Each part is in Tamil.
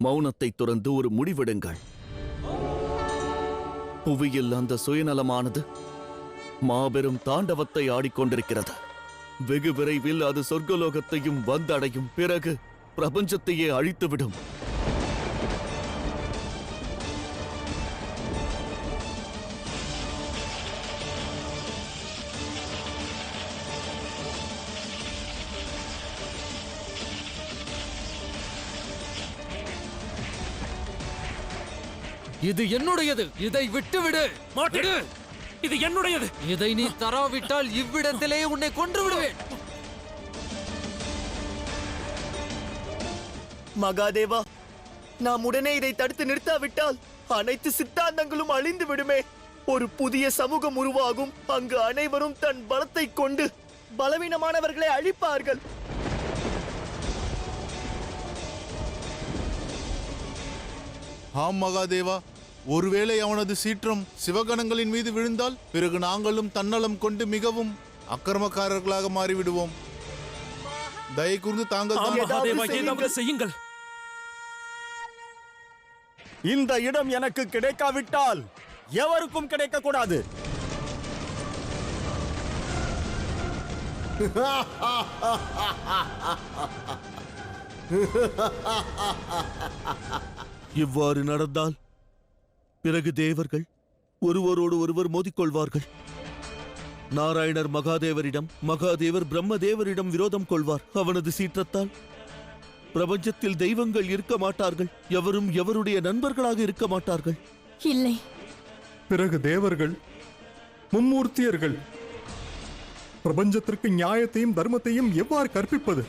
மௌனத்தை துறந்து ஒரு முடிவெடுங்கள். புவியில் அந்த சுயநலமானது மாபெரும் தாண்டவத்தை ஆடிக்கொண்டிருக்கிறது. வெகு விரைவில் அது சொர்க்கலோகத்தையும் வந்தடையும். பிறகு பிரபஞ்சத்தையே அழித்துவிடும். இது என்னுடையது. இதை விட்டுவிடு. மாட்டேன். இது என்னுடையது. இதை நீ தராவிட்டால் இவ்விடத்திலே உன்னை கொன்று விடுவேன். மகாதேவா, நாம் உடனே இதை தடுத்து நிறுத்தாவிட்டால் அனைத்து சித்தாந்தங்களும் அழிந்து விடுமே. ஒரு புதிய சமூகம் உருவாகும். அங்கு அனைவரும் தன் பலத்தை கொண்டு பலவீனமானவர்களை அழிப்பார்கள். ஆம் மகாதேவா, ஒருவேளை அவனது சீற்றம் சிவகணங்களின் மீது விழுந்தால் பிறகு நாங்களும் தன்னலம் கொண்டு மிகவும் அக்கிரமக்காரர்களாக மாறிவிடுவோம். தயை கூர்ந்து தாங்கள் செய்யுங்கள். இந்த இடம் எனக்கு கிடைக்காவிட்டால் எவருக்கும் கிடைக்க கூடாது. இவ்வாறு நடந்தால் பிறகு தேவர்கள் ஒருவரோடு ஒருவர் மோதிக்கொள்வார்கள். நாராயணர் மகாதேவரிடம், மகாதேவர் பிரம்மதேவரிடம் விரோதம் கொள்வார். அவனது சீற்றத்தால் பிரபஞ்சத்தில் தெய்வங்கள் இருக்க மாட்டார்கள். எவரும் எவருடைய நண்பர்களாக இருக்க மாட்டார்கள். இல்லை. பிறகு தேவர்கள், மும்மூர்த்தியர்கள் பிரபஞ்சத்திற்கு நியாயத்தையும் தர்மத்தையும் எவ்வாறு கற்பிப்பது?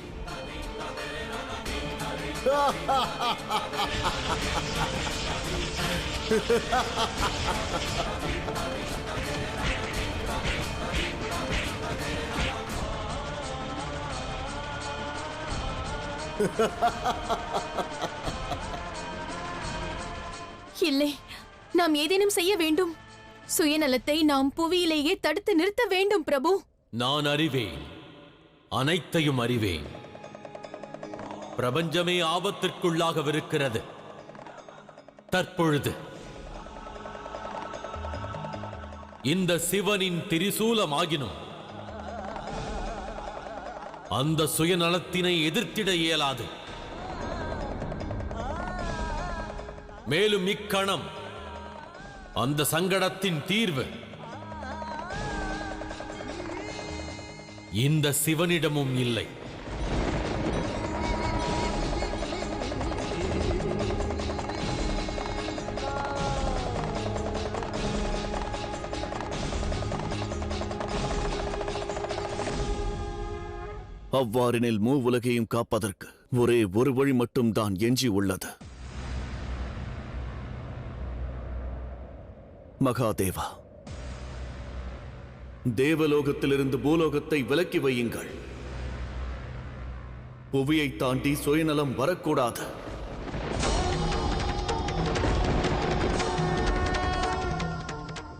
இல்லை, நாம் ஏதேனும் செய்ய வேண்டும். சுயநலத்தை நாம் புவியிலேயே தடுத்து நிறுத்த வேண்டும் பிரபு. நான் அறிவேன், அனைத்தையும் அறிவேன். பிரபஞ்சமே ஆபத்திற்குள்ளாகவிருக்கிறது. தற்பொழுது இந்த சிவனின் திரிசூலமாகினும் அந்த சுயநலத்தினை எதிர்த்திட இயலாது. மேலும் இக்கணம் அந்த சங்கடத்தின் தீர்வு இந்த சிவனிடமும் இல்லை. அவ்வாறெனில் மூவுலகையும் காப்பதற்கு ஒரே ஒரு வழி மட்டும்தான் எஞ்சி உள்ளது. மகாதேவா, தேவலோகத்திலிருந்து பூலோகத்தை விலக்கி வையுங்கள். புவியை தாண்டி சுயநலம் வரக்கூடாது.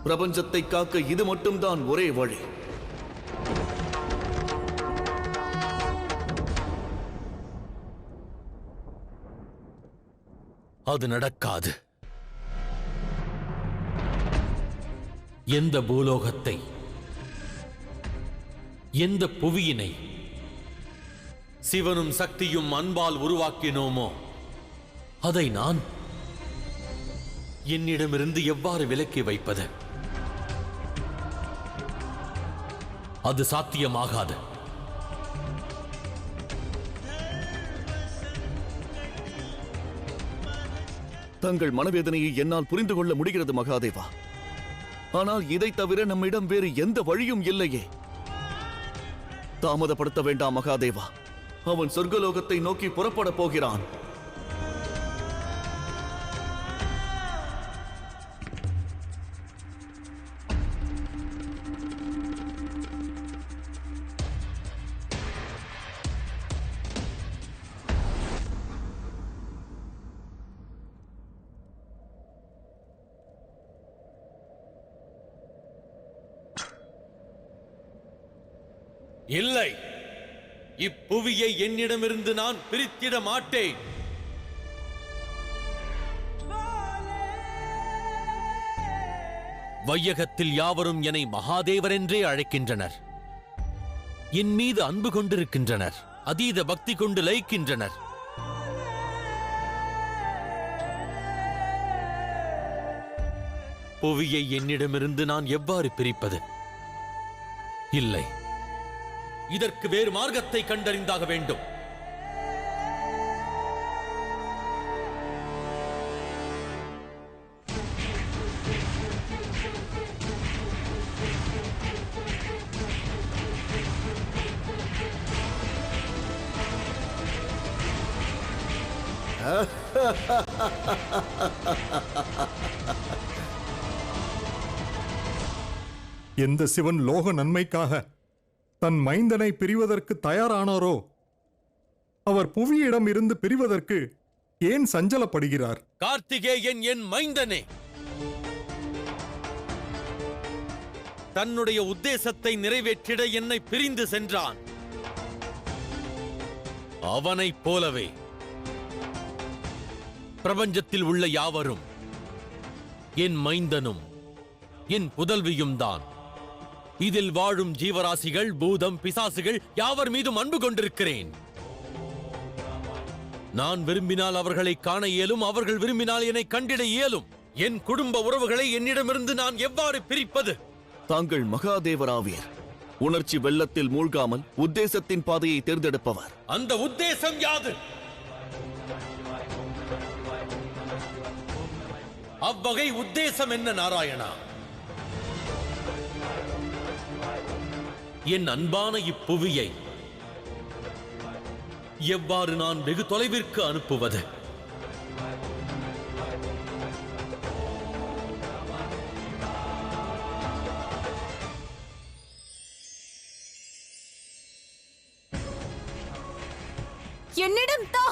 பிரபஞ்சத்தை காக்க இது மட்டும்தான் ஒரே வழி. அது நடக்காது. எந்த பூலோகத்தை, எந்த புவியினை சிவனும் சக்தியும் அன்பால் உருவாக்கினோமோ அதை நான் என்னிடமிருந்து எவ்வாறு விலக்கி வைப்பது? அது சாத்தியமாகாது. தங்கள் மனவேதனையை என்னால் புரிந்து கொள்ள முடிகிறது மகாதேவா. ஆனால் இதை தவிர நம்மிடம் வேறு எந்த வழியும் இல்லையே. தாமதப்படுத்த வேண்டாம் மகாதேவா. அவன் சொர்க்கலோகத்தை நோக்கி புறப்பட போகிறான். இல்லை, இப்புவியை என்னிடமிருந்து நான் பிரித்திட மாட்டேன். வையகத்தில் யாவரும் என்னை மகாதேவர் என்றே அழைக்கின்றனர். என் மீது அன்பு கொண்டிருக்கின்றனர். அதீத பக்தி கொண்டு லயிக்கின்றனர். புவியை என்னிடமிருந்து நான் எவ்வாறு பிரிப்பது? இல்லை, இதற்கு வேறு மார்க்கத்தை கண்டறிந்தாக வேண்டும். எந்த சிவன் லோக நன்மைக்காக தன் மைந்தனை பிரிவதற்கு தயாரானாரோ அவர் புவியிடம் இருந்து பிரிவதற்கு ஏன் சஞ்சலப்படுகிறார்? கார்த்திகேயன் என் மைந்தனே, தன்னுடைய உத்தேசத்தை நிறைவேற்றிட என்னை பிரிந்து சென்றான். அவனைப் போலவே பிரபஞ்சத்தில் உள்ள யாவரும் என் மைந்தனும் என் புதல்வியும் தான். இதில் வாழும் ஜீவராசிகள், பூதம், பிசாசுகள் யாவர் மீதும் அன்பு கொண்டிருக்கிறேன். நான் விரும்பினால் அவர்களை காண இயலும், அவர்கள் விரும்பினால் என்னை கண்டிட இயலும். என் குடும்ப உறவுகளை என்னிடமிருந்து நான் எவ்வாறு பிரிப்பது? தாங்கள் மகாதேவராவீர். உணர்ச்சி வெள்ளத்தில் மூழ்காமல் உத்தேசத்தின் பாதையை தேர்ந்தெடுப்பவர். அந்த உத்தேசம் யாது? அவ்வகை உத்தேசம் என்ன நாராயணா? என் அன்பான இப்புவியை எவ்வாறு நான் வெகு தொலைவிற்கு அனுப்புவது? என்னிடம் தா.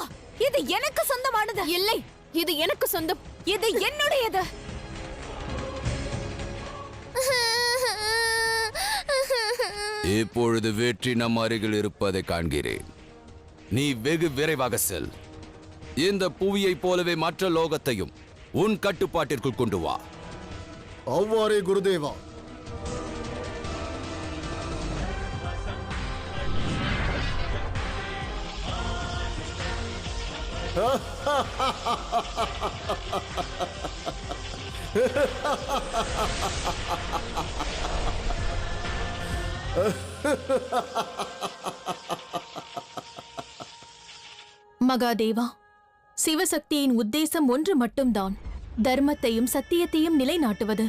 இது எனக்கு சொந்தமானது. இல்லை, இது எனக்கு சொந்தம். இது என்னுடையது. இப்பொழுது வெற்றி நம் அருகில் இருப்பதை காண்கிறேன். நீ வெகு விரைவாக செல். இந்த புவியைப் போலவே மற்ற லோகத்தையும் உன் கட்டுப்பாட்டிற்குள் கொண்டு வா. அவ்வாறே குருதேவா. மகாதேவா, சிவசக்தியின் உத்தேசம் ஒன்று மட்டும்தான், தர்மத்தையும் சத்தியத்தையும் நிலைநாட்டுவது.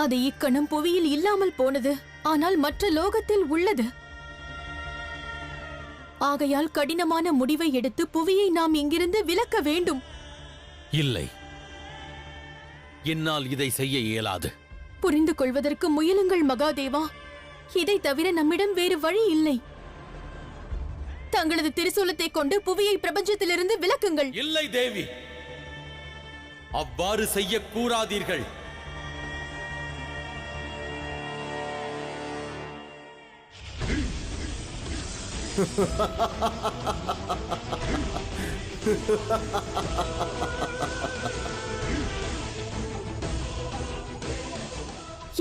அது இக்கணம் புவியில் இல்லாமல் போனது, ஆனால் மற்ற லோகத்தில் உள்ளது. ஆகையால் கடினமான முடிவை எடுத்து புவியை நாம் இங்கிருந்து விலக்க வேண்டும். இல்லை, என்னால் இதை செய்ய இயலாது. புரிந்து கொள்வதற்கு முயலுங்கள் மகாதேவா. இதை தவிர நம்மிடம் வேறு வழி இல்லை. தங்களது திரிசூலத்தை கொண்டு புவியை பிரபஞ்சத்திலிருந்து விலக்குங்கள். இல்லை தேவி, அவ்வாறு செய்ய கூறாதீர்கள்.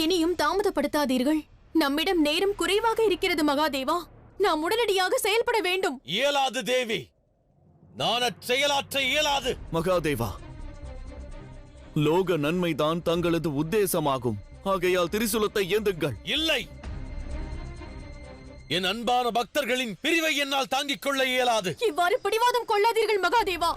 இனியும் தாமதப்படுத்தாதீர்கள். நம்மிடம் நேரம் குறைவாக இருக்கிறது மகாதேவா. நாம் உடனடியாக செயல்பட வேண்டும். இயலாது தேவி, நான் செயலாற்ற இயலாது. மகாதேவா, லோக நன்மைதான் தங்களது உத்தேசமாகும். ஆகையால் திரிசூலத்தை ஏந்துங்கள். இல்லை, என் அன்பான பக்தர்களின் பிரிவை என்னால் தாங்கிக் கொள்ள இயலாது. இவ்வாறு பிடிவாதம் கொள்ளாதீர்கள் மகாதேவா.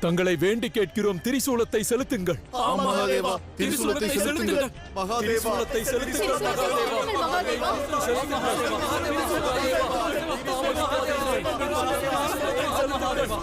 தங்களை வேண்டி கேட்கிறோம், திரிசூலத்தை செலுத்துங்கள். மகாதேவா, திரிசூலத்தை செலுத்துங்கள். மகாதேவா, திரிசூலத்தை செலுத்துங்கள். மகாதேவா. மகாதேவா.